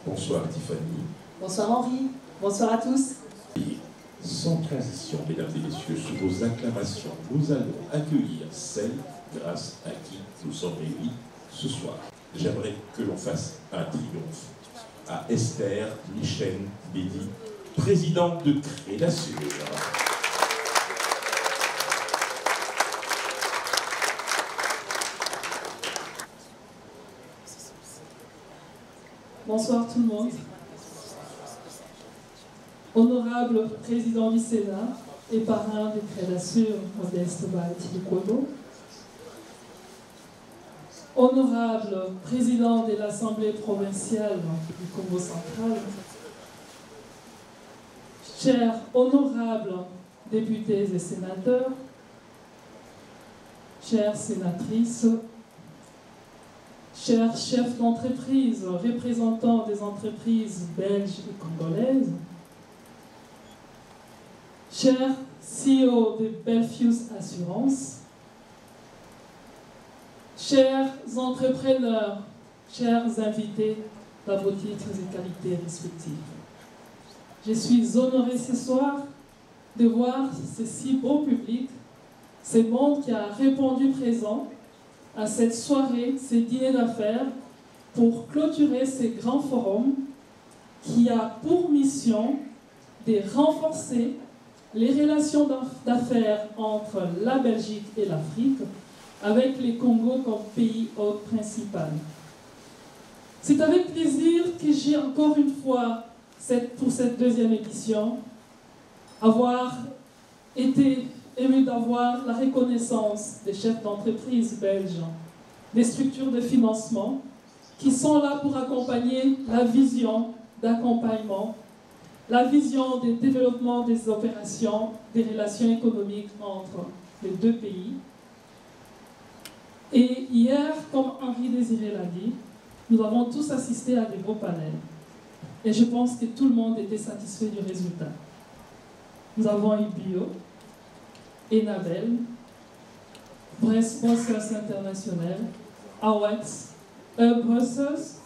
Bonsoir Tiffany. Bonsoir Henri. Bonsoir à tous. Et sans transition, mesdames et messieurs, sous vos acclamations, nous allons accueillir celle grâce à qui nous sommes réunis ce soir. J'aimerais que l'on fasse un triomphe à Esther Michel Bédi, présidente de Crédasur. Bonsoir tout le monde. Honorable président du Sénat et parrain de Crédasur, Modeste Baati-Kono. Honorable président de l'Assemblée provinciale du Congo central. Chers honorables députés et sénateurs, chères sénatrices, chers chefs d'entreprise, représentants des entreprises belges et congolaises, chers CEO de Belfius Assurance, chers entrepreneurs, chers invités dans vos titres et qualités respectives. Je suis honoré ce soir de voir ce si beau public, ce monde qui a répondu présent à cette soirée, ces dîners d'affaires, pour clôturer ces grands forums qui a pour mission de renforcer les relations d'affaires entre la Belgique et l'Afrique, avec les Congo comme pays hôte principal. C'est avec plaisir que j'ai encore une fois, pour cette deuxième édition, avoir été ému d'avoir la reconnaissance des chefs d'entreprise belges, des structures de financement, qui sont là pour accompagner la vision d'accompagnement, la vision de développement des opérations, des relations économiques entre les deux pays. Et hier, comme Henri Désiré l'a dit, nous avons tous assisté à des beaux panels. Et je pense que tout le monde était satisfait du résultat. Nous avons eu Bio, Enabel, Brussels International, AWEX, Brussels.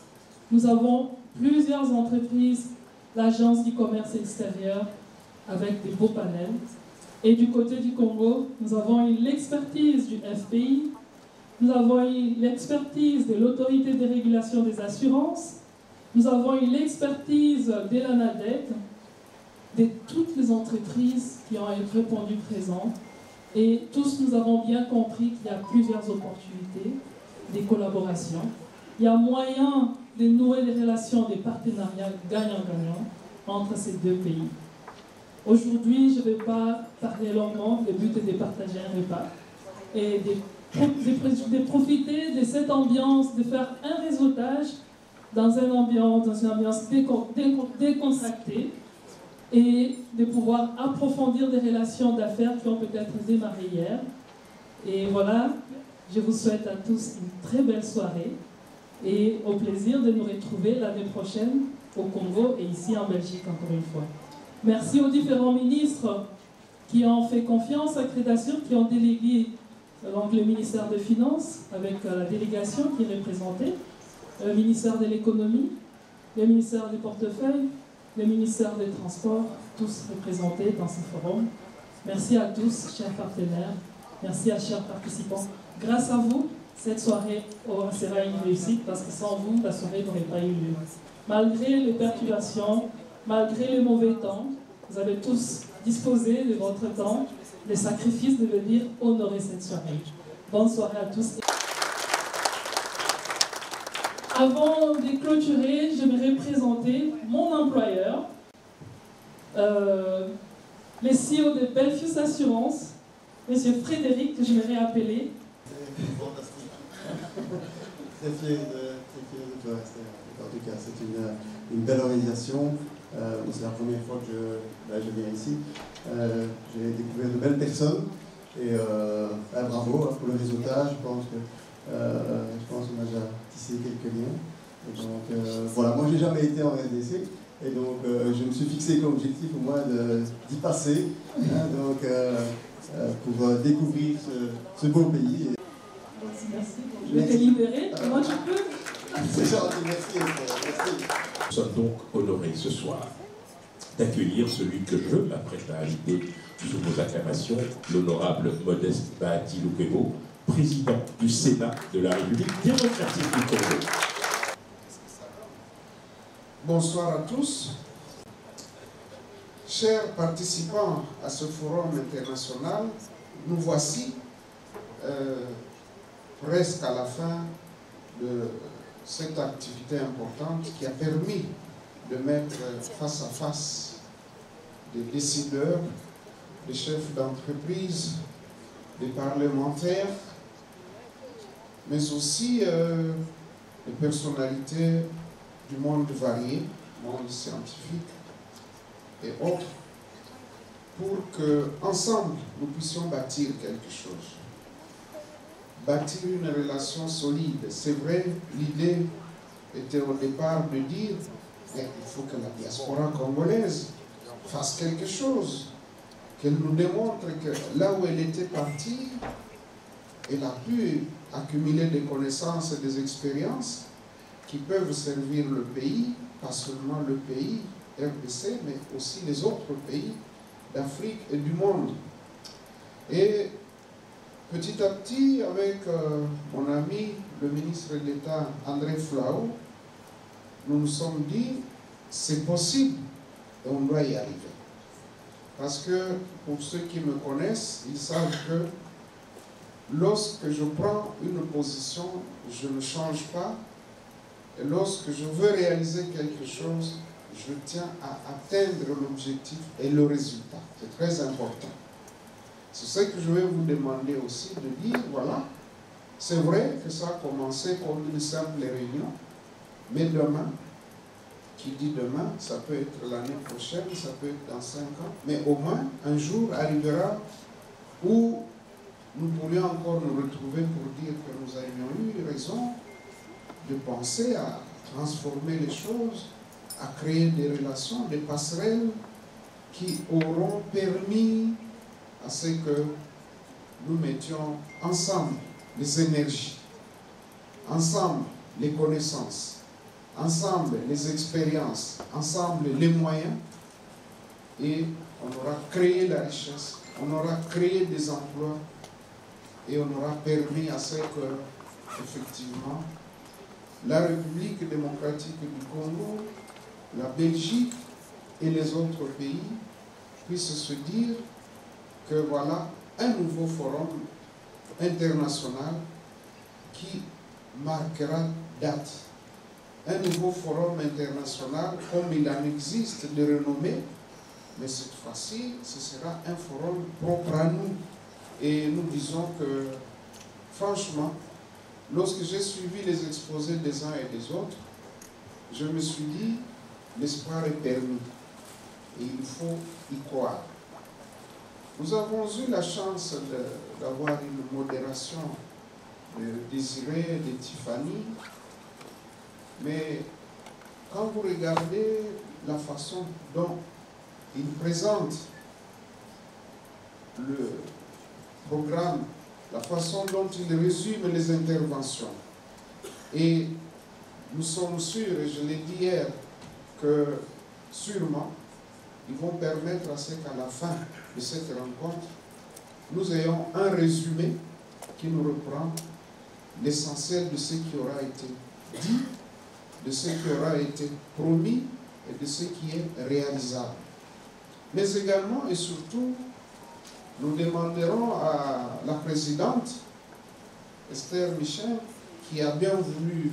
Nous avons plusieurs entreprises, l'Agence du commerce extérieur, avec des beaux panels. Et du côté du Congo, nous avons eu l'expertise du FPI, nous avons eu l'expertise de l'autorité de régulation des assurances, nous avons eu l'expertise de l'ANADEC, de toutes les entreprises qui ont répondu présentes. Et tous nous avons bien compris qu'il y a plusieurs opportunités, des collaborations. Il y a moyen de nouer des relations, des partenariats gagnant-gagnant entre ces deux pays. Aujourd'hui, je ne vais pas parler longuement, le but est de partager un repas et de profiter de cette ambiance, de faire un réseautage dans une ambiance décontractée et de pouvoir approfondir des relations d'affaires qui ont peut-être démarré hier. Et voilà, je vous souhaite à tous une très belle soirée et au plaisir de nous retrouver l'année prochaine au Congo et ici en Belgique encore une fois. Merci aux différents ministres qui ont fait confiance à Crédasur, qui ont délégué donc, le ministère des Finances avec la délégation qui est représentée, le ministère de l'Économie, le ministère des Portefeuilles, le ministère des Transports, tous représentés dans ce forum. Merci à tous, chers partenaires. Merci à chers participants. Grâce à vous, cette soirée sera une réussite parce que sans vous, la soirée n'aurait pas eu lieu. Malgré les perturbations, malgré les mauvais temps, vous avez tous disposé de votre temps, les sacrifices de venir honorer cette soirée. Bonne soirée à tous. Avant de clôturer, j'aimerais présenter mon employeur, le CEO de Belfius Assurance, M. Frédéric, que j'aimerais appeler. C'est fantastique. Très fier de toi, Esther. En tout cas, c'est une belle organisation. C'est la première fois que je viens ici. J'ai découvert de belles personnes. Et bravo pour le réseautage. Je pense qu'on a déjà tissé quelques liens. Et donc, voilà, moi, je n'ai jamais été en RDC. Et donc, je me suis fixé comme objectif au moins d'y passer. Pour découvrir ce beau pays. Merci. Je vais te libérer. Moi, je peux. C'est gentil, merci. Merci. Nous sommes donc honorés ce soir d'accueillir celui que je m'apprête à inviter sous vos acclamations, l'honorable Modeste Bahati Lukwebo, président du Sénat de la République démocratique du Congo. Bonsoir à tous. Chers participants à ce forum international, nous voici presque à la fin de cette activité importante qui a permis de mettre face à face des décideurs, des chefs d'entreprise, des parlementaires, mais aussi des personnalités du monde varié, monde scientifique et autres, pour que ensemble nous puissions bâtir quelque chose. Bâtir une relation solide. C'est vrai, l'idée était au départ de dire qu'il faut que la diaspora congolaise fasse quelque chose, qu'elle nous démontre que là où elle était partie, elle a pu accumuler des connaissances et des expériences qui peuvent servir le pays, pas seulement le pays RDC, mais aussi les autres pays d'Afrique et du monde. Et petit à petit, avec mon ami, le ministre d'État André Flao, nous nous sommes dit, c'est possible et on doit y arriver. Parce que pour ceux qui me connaissent, ils savent que lorsque je prends une position, je ne change pas. Et lorsque je veux réaliser quelque chose, je tiens à atteindre l'objectif et le résultat. C'est très important. C'est ce que je vais vous demander aussi de dire, voilà, c'est vrai que ça a commencé comme une simple réunion, mais demain, qui dit demain, ça peut être l'année prochaine, ça peut être dans 5 ans, mais au moins un jour arrivera où nous pourrions encore nous retrouver pour dire que nous avions eu raison de penser à transformer les choses, à créer des relations, des passerelles qui auront permis à ce que nous mettions ensemble les énergies, ensemble les connaissances, ensemble les expériences, ensemble les moyens, et on aura créé la richesse, on aura créé des emplois, et on aura permis à ce que, effectivement, la République démocratique du Congo, la Belgique et les autres pays puissent se dire que voilà un nouveau forum international qui marquera date. Un nouveau forum international comme il en existe de renommée, mais cette fois-ci, ce sera un forum propre à nous. Et nous disons que, franchement, lorsque j'ai suivi les exposés des uns et des autres, je me suis dit, l'espoir est permis et il faut y croire. Nous avons eu la chance d'avoir une modération de Désiré, de Tiffany, mais quand vous regardez la façon dont ils présentent le programme, la façon dont ils résument les interventions, et nous sommes sûrs, et je l'ai dit hier, que sûrement, ils vont permettre à ce qu'à la fin de cette rencontre, nous ayons un résumé qui nous reprend l'essentiel de ce qui aura été dit, de ce qui aura été promis et de ce qui est réalisable. Mais également et surtout, nous demanderons à la présidente Esther Michel, qui a bien voulu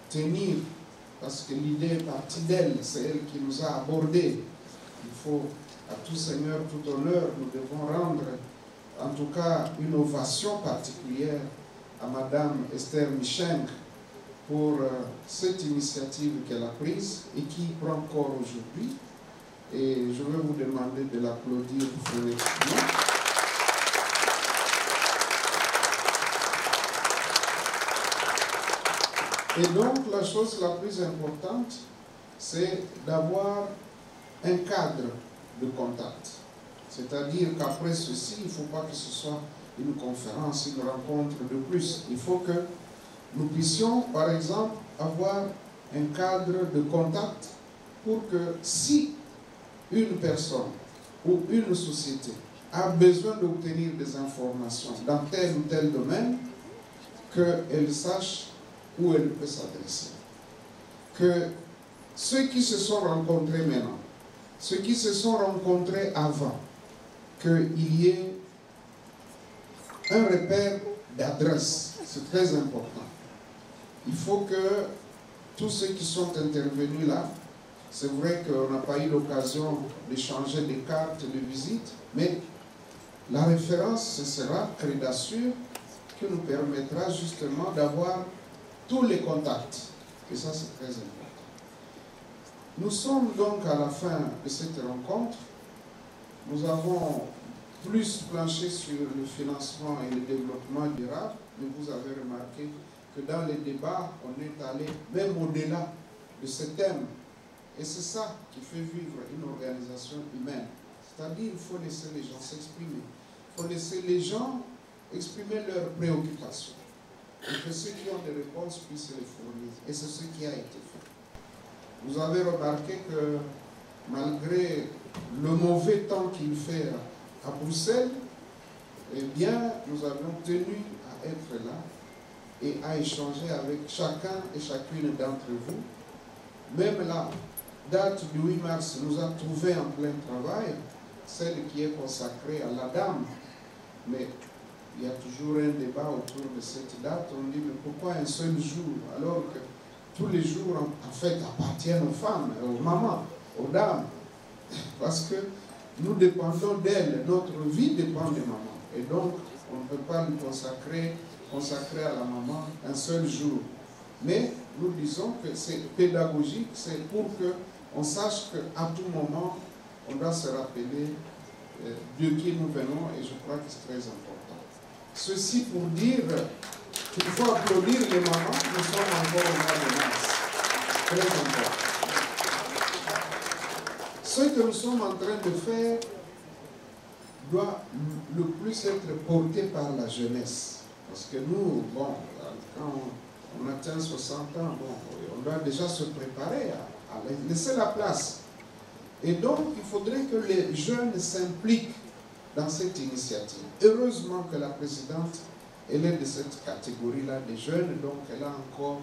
tenir, parce que l'idée est partie d'elle, c'est elle qui nous a abordés. Il faut, à tout seigneur, tout honneur, nous devons rendre en tout cas une ovation particulière à Madame Esther Michel pour cette initiative qu'elle a prise et qui prend corps aujourd'hui. Et je vais vous demander de l'applaudir frénétiquement. Et donc, la chose la plus importante, c'est d'avoir un cadre de contact. C'est-à-dire qu'après ceci, il ne faut pas que ce soit une conférence, une rencontre de plus. Il faut que nous puissions, par exemple, avoir un cadre de contact pour que si une personne ou une société a besoin d'obtenir des informations dans tel ou tel domaine, qu'elle sache où elle peut s'adresser. Que ceux qui se sont rencontrés maintenant, ceux qui se sont rencontrés avant, qu'il y ait un repère d'adresse, c'est très important. Il faut que tous ceux qui sont intervenus là, c'est vrai qu'on n'a pas eu l'occasion d'échanger des cartes de visite, mais la référence, ce sera Crédassure, qui nous permettra justement d'avoir tous les contacts. Et ça, c'est très important. Nous sommes donc à la fin de cette rencontre. Nous avons plus planché sur le financement et le développement durable, mais vous avez remarqué que dans les débats, on est allé même au-delà de ce thème. Et c'est ça qui fait vivre une organisation humaine. C'est-à-dire qu'il faut laisser les gens s'exprimer. Il faut laisser les gens exprimer leurs préoccupations. Et que ceux qui ont des réponses puissent les fournir. Et c'est ce qui a été fait. Vous avez remarqué que malgré le mauvais temps qu'il fait à Bruxelles, eh bien, nous avons tenu à être là et à échanger avec chacun et chacune d'entre vous. Même la date du 8 mars nous a trouvé en plein travail, celle qui est consacrée à la dame. Mais il y a toujours un débat autour de cette date. On dit, mais pourquoi un seul jour, alors que tous les jours, en fait, appartiennent aux femmes, aux mamans, aux dames? Parce que nous dépendons d'elles, notre vie dépend des mamans. Et donc, on ne peut pas lui consacrer à la maman un seul jour. Mais nous disons que c'est pédagogique, c'est pour qu'on sache qu'à tout moment, on doit se rappeler de qui nous venons, et je crois que c'est très important. Ceci pour dire qu'il faut applaudir les mamans, nous sommes encore au mois de mars. Très important. Ce que nous sommes en train de faire doit le plus être porté par la jeunesse. Parce que nous, bon, quand on atteint 60 ans, bon, on doit déjà se préparer à laisser la place. Et donc, il faudrait que les jeunes s'impliquent dans cette initiative. Heureusement que la présidente, elle est de cette catégorie-là des jeunes, donc elle a encore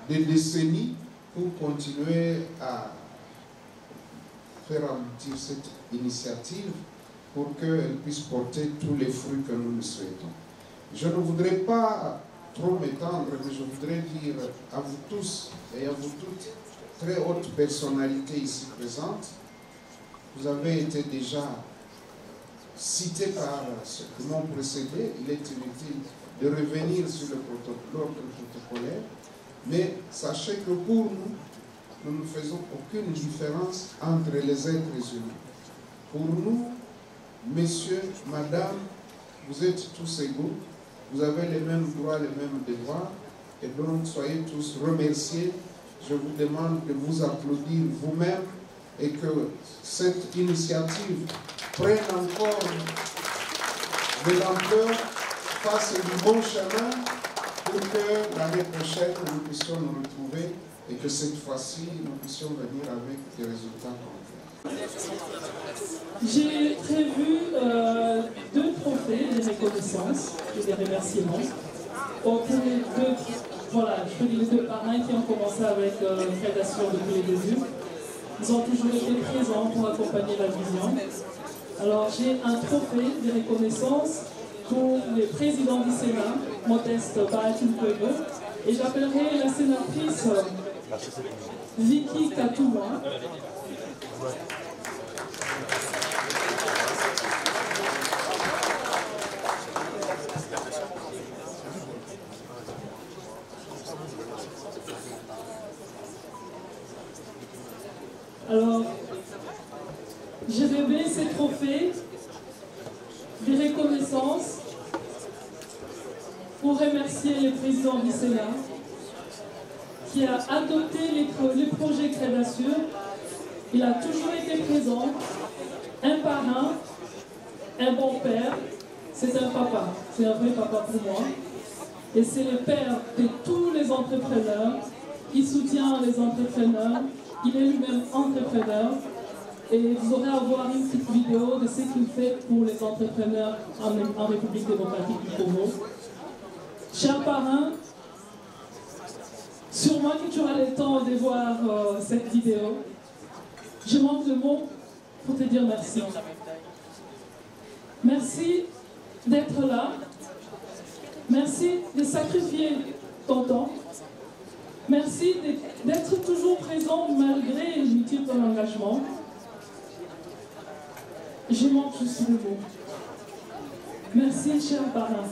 des décennies pour continuer à faire aboutir cette initiative pour qu'elle puisse porter tous les fruits que nous lui souhaitons. Je ne voudrais pas trop m'étendre, mais je voudrais dire à vous tous et à vous toutes, très hautes personnalités ici présentes, vous avez été déjà cités par ceux qui m'ont précédé. Il est inutile de revenir sur l'ordre protocolaire, mais sachez que pour nous, nous ne faisons aucune différence entre les êtres humains. Pour nous, messieurs, madame, vous êtes tous égaux, vous avez les mêmes droits, les mêmes devoirs, et donc soyez tous remerciés. Je vous demande de vous applaudir vous-même et que cette initiative prenne encore de l'ampleur, fasse du bon chemin pour que l'année prochaine nous puissions nous retrouver et que cette fois-ci nous puissions venir avec des résultats concrets. J'ai prévu 2 trophées, des reconnaissances et des remerciements. Pour les 2 parrains qui ont commencé avec Crédassure depuis les débuts. Ils ont toujours été présents pour accompagner la vision. Alors j'ai un trophée de reconnaissance pour le président du Sénat, Modeste Bahatin-Peugeot, et j'appellerai la sénatrice Vicky Katouma. Alors, je remets ces trophées de reconnaissance pour remercier le président du Sénat qui a adopté les projets Crédassure. Il a toujours été présent, un parrain, un bon père, c'est un papa, c'est un vrai papa pour moi. Et c'est le père de tous les entrepreneurs. Il soutient les entrepreneurs. Il est lui-même entrepreneur. Et vous aurez à voir une petite vidéo de ce qu'il fait pour les entrepreneurs en République démocratique du Congo. Cher parrain, sûrement que tu auras le temps de voir cette vidéo. Je manque de mots pour te dire merci. Merci d'être là. Merci de sacrifier ton temps. Merci d'être toujours présent malgré les multiples engagements. Je manque juste de mots. Merci, cher parrain.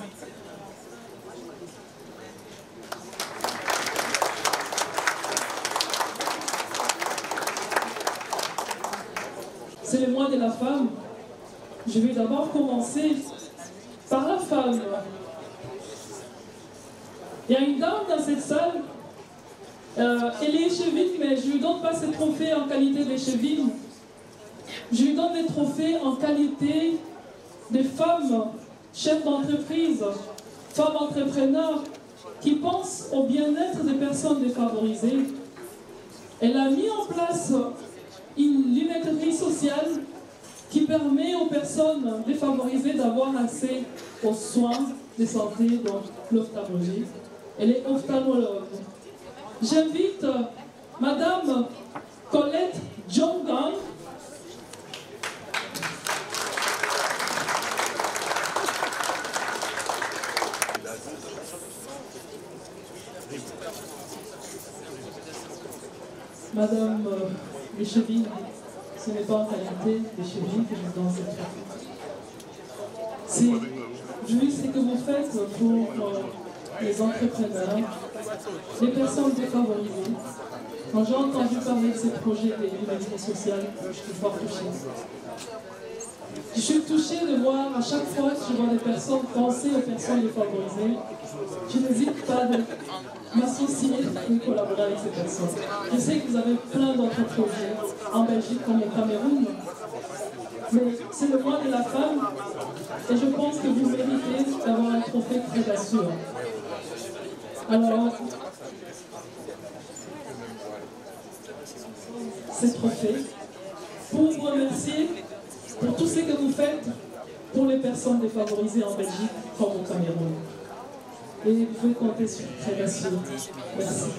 C'est le mois de la femme. Je vais d'abord commencer par la femme. Il y a une dame dans cette salle. Elle est échevine, mais je ne lui donne pas ce trophée en qualité d'échevine. Je lui donne des trophées en qualité de femme, chef d'entreprise, femme entrepreneur, qui pense au bien-être des personnes défavorisées. Elle a mis en place une lunetterie sociale qui permet aux personnes défavorisées d'avoir accès aux soins de santé, donc l'ophtalmologie. Elle est ophtalmologue. J'invite Madame Colette Djongang. Madame l'échevine, ce n'est pas en qualité d'échevine que je vous donne cette fois. C'est juste ce que vous faites pour les entrepreneurs, les personnes défavorisées. Quand j'ai entendu parler de ces projets de l'humanité sociale, je suis fort touchée. Je suis touchée de voir à chaque fois que je vois des personnes penser aux personnes défavorisées. Je n'hésite pas de m'associer et collaborer avec ces personnes. Je sais que vous avez plein d'autres projets en Belgique comme au Cameroun, mais c'est le mois de la femme et je pense que vous méritez d'avoir un trophée très assuré. Alors, ces trophées, pour vous remercier pour tout ce que vous faites pour les personnes défavorisées en Belgique comme au Cameroun. Et vous pouvez compter sur très assuré. Merci.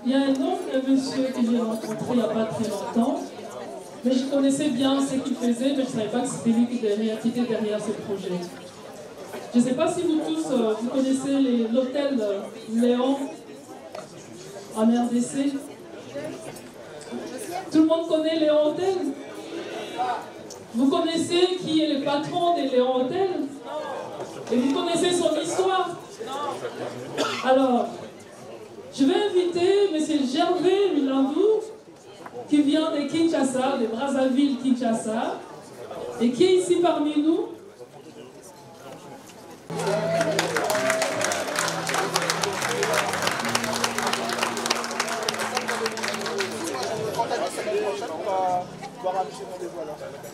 Il y a un autre monsieur que j'ai rencontré il n'y a pas très longtemps, mais je connaissais bien ce qu'il faisait, mais je ne savais pas que c'était lui qui était derrière ce projet. Je ne sais pas si vous tous, vous connaissez l'hôtel Léon en RDC. Tout le monde connaît Léon Hôtel? Vous connaissez qui est le patron de Léon Hôtel? Et vous connaissez son histoire? Alors, je vais inviter M. Gervais Milandou, qui vient de Kinshasa, de Brazzaville, Kinshasa, et qui est ici parmi nous.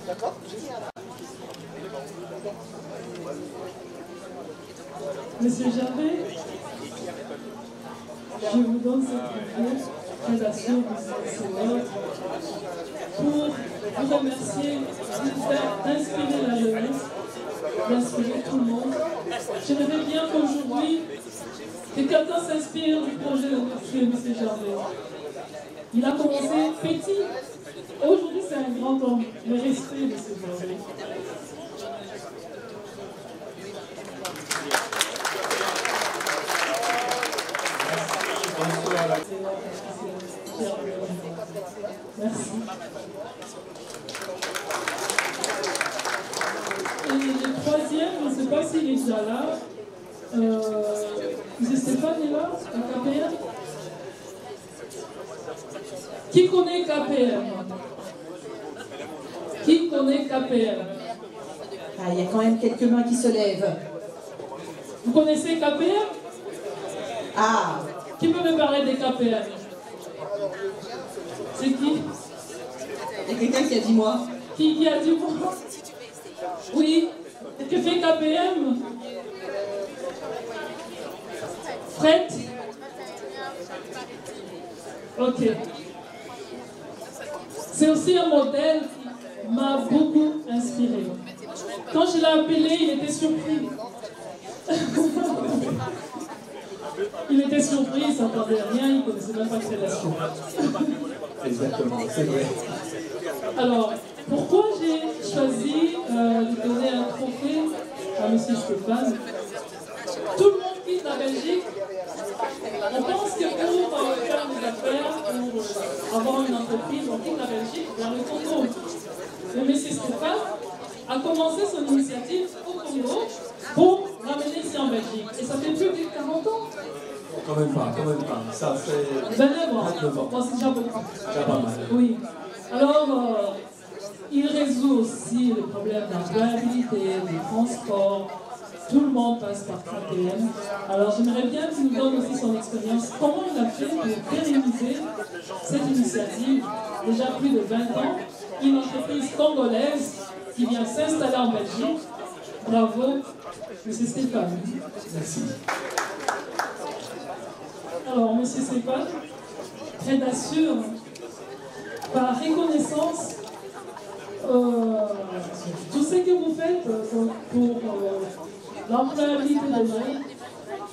D'accord? Monsieur Gervais, je vous donne cette vidéo très assurée pour vous remercier de vous faire inspirer la jeunesse, d'inspirer tout le monde. J'aimerais bien qu'aujourd'hui, que quelqu'un s'inspire du projet de M. Gervais. Il a commencé petit. Aujourd'hui, c'est un grand homme. Le respect de M. Gervais. Merci. Et le troisième, je ne sais pas s'il est déjà là. M. Stéphane est là, à KPR. Qui connaît KPR? Qui connaît KPR? Ah, il y a quand même quelques mains qui se lèvent. Vous connaissez KPR? Ah, Qui peut me parler des KPR? C'est qui? Il y a quelqu'un qui a dit moi. Qui a dit moi? Oui. Que fait KPM? Fred? Ok. C'est aussi un modèle qui m'a beaucoup inspiré. Quand je l'ai appelé, il était surpris. Il était surpris, il ne s'attendait à rien, il ne connaissait même pas création. Exactement, c'est vrai. Alors, pourquoi j'ai choisi de donner un trophée à M. Stéphane? Tout le monde quitte la Belgique. On pense que pour faire des affaires, pour avoir une entreprise, on quitte la Belgique vers le Congo. Mais M. Stéphane a commencé son initiative au Congo pour ramener ici en Belgique. Et ça fait plus de 40 ans. Quand même pas. Ça fait 29 ans. 29 ans. Bon, c'est déjà beaucoup. Déjà pas mal. Oui. Alors, il résout aussi le problème d'employabilité, du transport. Tout le monde passe par KPM. Alors, j'aimerais bien qu'il nous donne aussi son expérience. Comment il a fait pour pérenniser cette initiative, déjà plus de 20 ans, une entreprise congolaise qui vient s'installer en Belgique. Bravo, M. Stéphane. Merci. Alors, M. Stéphane, Fred assure, par reconnaissance, tout ce que vous faites pour l'employabilité des jeunes,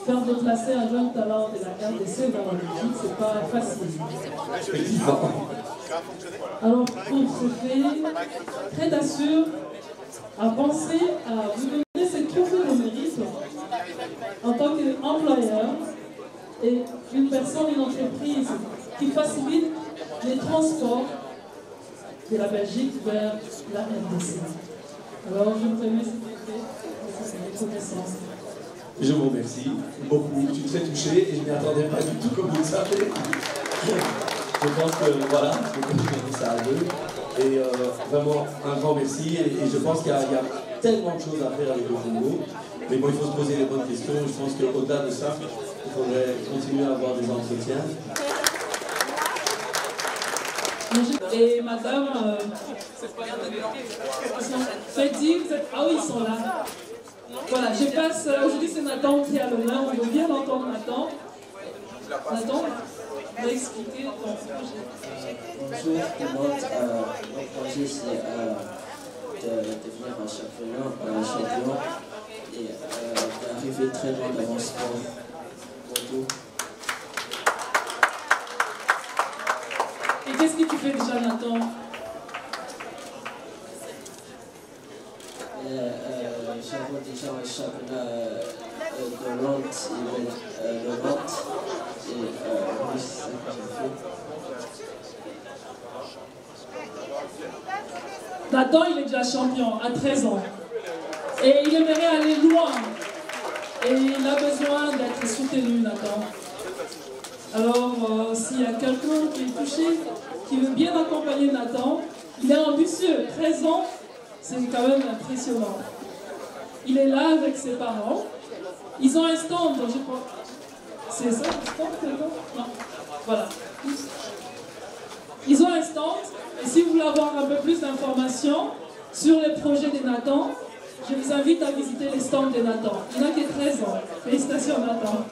faire déplacer un jeune talent de la RDC dans la Belgique, c'est pas facile. Alors, pour ce fait, Fred assure a pensé à vous donner cette trophée de mérite en tant qu'employeur et une personne, une entreprise qui facilite les transports de la Belgique vers la RDC. Alors, je me remets cette reconnaissance. Je vous remercie beaucoup. Je suis très touché et je ne m'y attendais pas du tout, comme vous le savez. Je pense que voilà, je vais continuer ça à deux. Et vraiment un grand merci. Et je pense qu'il y a tellement de choses à faire avec le Congo. Mais bon, il faut se poser les bonnes questions. Je pense qu'au-delà de ça, il faudrait continuer à avoir des entretiens. Et madame, Freddy, ah oui, ils sont là. Voilà, je passe, aujourd'hui c'est Nathan qui a l'honneur, on veut bien entendre Nathan. Nathan, va expliquer ton projet. Bonjour tout le monde, mon projet c'est de devenir un champion et d'arriver très loin dans mon sport. Bonjour. Et qu'est-ce que tu fais déjà, Nathan? J'avais déjà un championnat de Nantes et oui, c'est ça que j'ai fait. Nathan, il est déjà champion à 13 ans. Et il aimerait aller loin. Et il a besoin d'être soutenu, Nathan. Alors, s'il y a quelqu'un qui est touché, qui veut bien accompagner Nathan, il est ambitieux. 13 ans, c'est quand même impressionnant. Il est là avec ses parents. Ils ont un stand, je crois. C'est ça, le stand, non. Voilà. Ils ont un stand. Et si vous voulez avoir un peu plus d'informations sur les projets de Nathan, je vous invite à visiter les stands de Nathan. Il n'a que 13 ans. Félicitations, Nathan.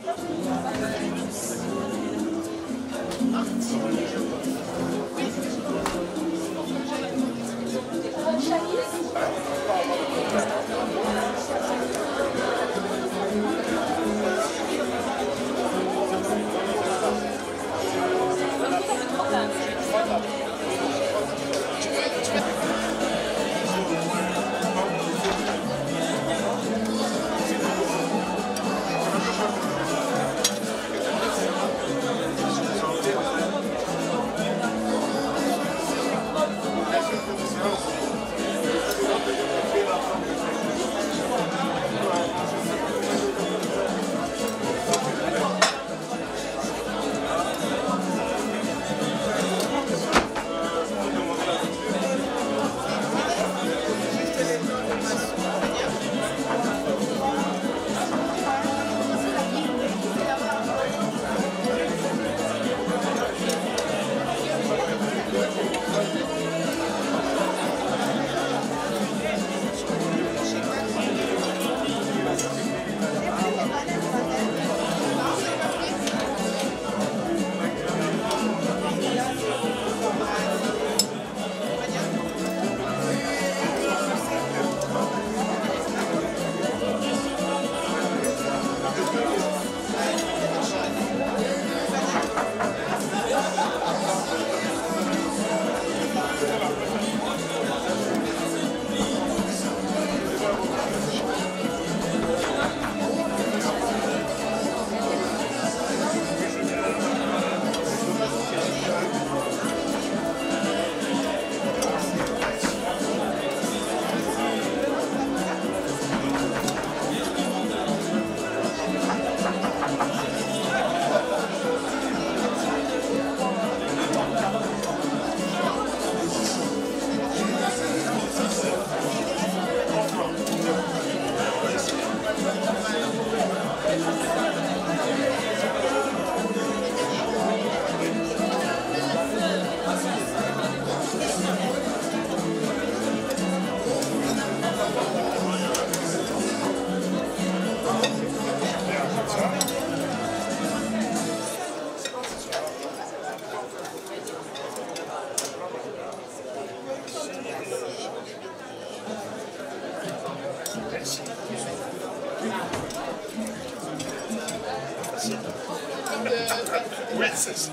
Oui, c'est ça.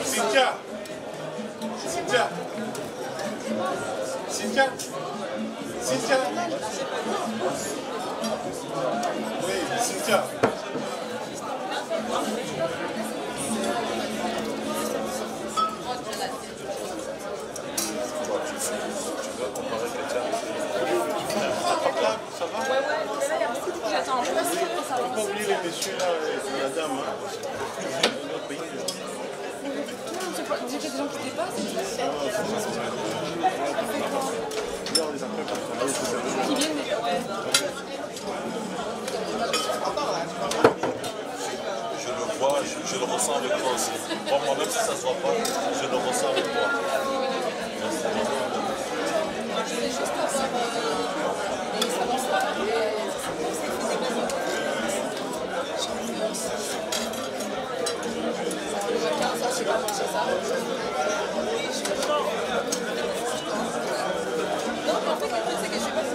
Cynthia. Cynthia. Cynthia. Cynthia. Oui, Cynthia. Ça va? Ouais, j'attends un peu. Faut pas oublier les messieurs là et la dame. Vous étiez des gens qui dépassent? Qui viennent, mais ouais. Je le vois, je le ressens avec toi aussi. Moi-même si ça ne se voit pas, je le ressens avec toi. Je voulais juste avoir non, mais en fait, le truc, c'est que je suis pas sûre.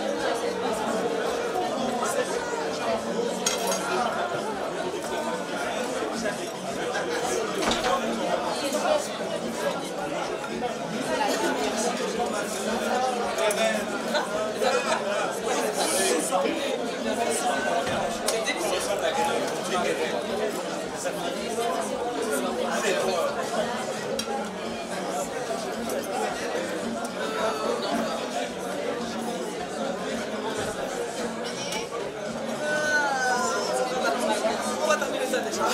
On va terminer ça déjà.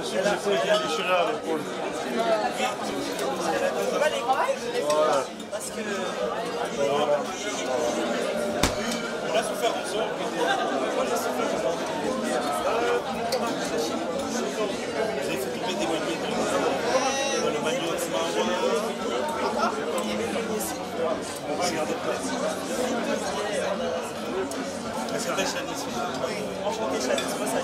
J'ai bien déchiré à l'épaule. Voilà. Parce que... On a souffert ensemble. J'ai fait tomber des maniocs. Le manioc, c'est on va regarder place. C'est très Chanice. Enchanté Chanice, moi ça.